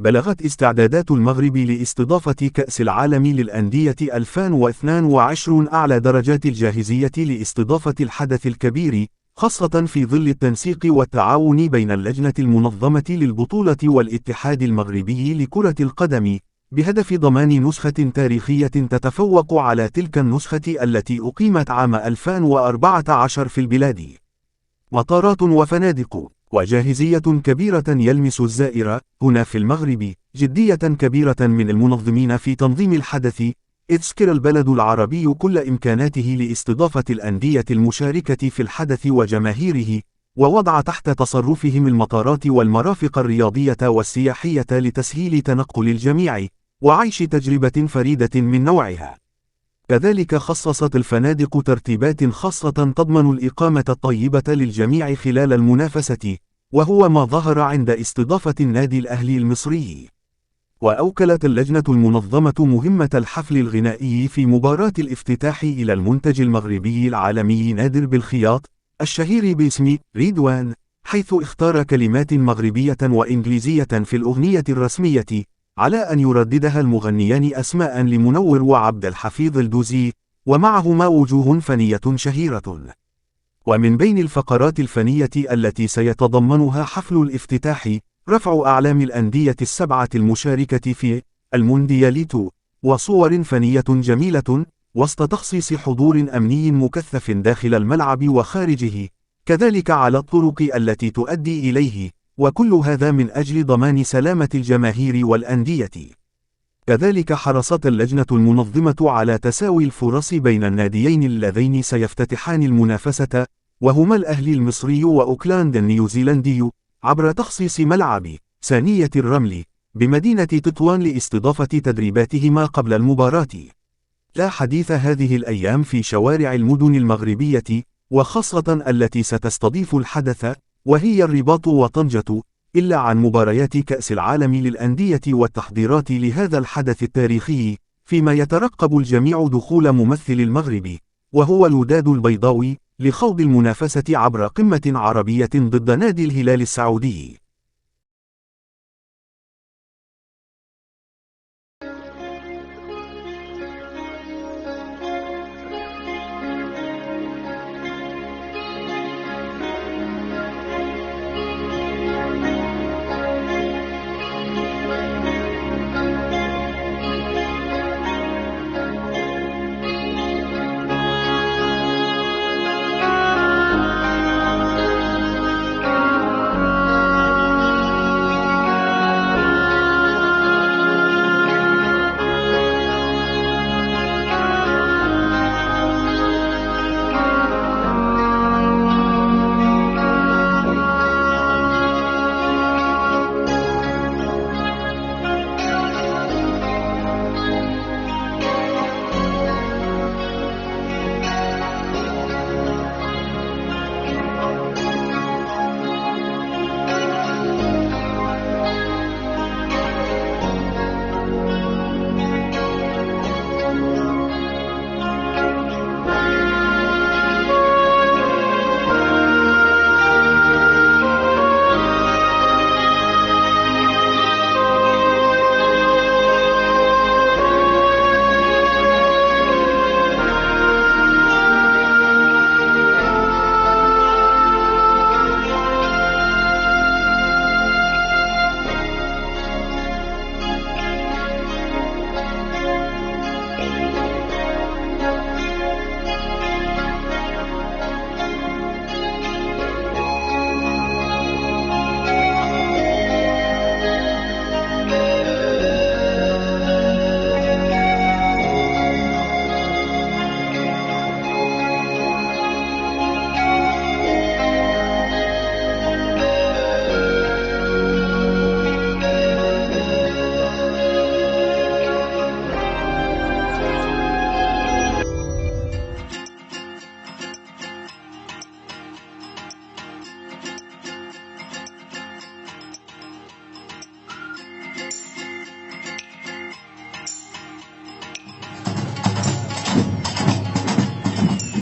بلغت استعدادات المغرب لاستضافة كأس العالم للأندية 2022 أعلى درجات الجاهزية لاستضافة الحدث الكبير، خاصة في ظل التنسيق والتعاون بين اللجنة المنظمة للبطولة والاتحاد المغربي لكرة القدم، بهدف ضمان نسخة تاريخية تتفوق على تلك النسخة التي أقيمت عام 2014 في البلاد. مطارات وفنادق وجاهزية كبيرة يلمس الزائر هنا في المغرب، جدية كبيرة من المنظمين في تنظيم الحدث، إذ سكر البلد العربي كل إمكاناته لاستضافة الأندية المشاركة في الحدث وجماهيره، ووضع تحت تصرفهم المطارات والمرافق الرياضية والسياحية لتسهيل تنقل الجميع وعيش تجربة فريدة من نوعها. كذلك خصصت الفنادق ترتيبات خاصة تضمن الإقامة الطيبة للجميع خلال المنافسة، وهو ما ظهر عند استضافة النادي الأهلي المصري. وأوكلت اللجنة المنظمة مهمة الحفل الغنائي في مباراة الافتتاح إلى المنتج المغربي العالمي نادر بالخياط، الشهير باسم ريدوان، حيث اختار كلمات مغربية وإنجليزية في الأغنية الرسمية، على أن يرددها المغنيان أسماء لمنور وعبد الحفيظ الدوزي، ومعهما وجوه فنية شهيرة. ومن بين الفقرات الفنية التي سيتضمنها حفل الافتتاح رفع أعلام الأندية السبعة المشاركة في الموندياليتو، وصور فنية جميلة وسط تخصيص حضور أمني مكثف داخل الملعب وخارجه، كذلك على الطرق التي تؤدي إليه، وكل هذا من أجل ضمان سلامة الجماهير والأندية. كذلك حرصت اللجنة المنظمة على تساوي الفرص بين الناديين اللذين سيفتتحان المنافسة، وهما الأهلي المصري وأوكلاند النيوزيلندي، عبر تخصيص ملعب ثانية الرمل بمدينة تطوان لاستضافة تدريباتهما قبل المباراة. لا حديث هذه الأيام في شوارع المدن المغربية، وخاصة التي ستستضيف الحدث وهي الرباط وطنجة، إلا عن مباريات كأس العالم للأندية والتحضيرات لهذا الحدث التاريخي، فيما يترقب الجميع دخول ممثل المغرب وهو الوداد البيضاوي لخوض المنافسة عبر قمة عربية ضد نادي الهلال السعودي.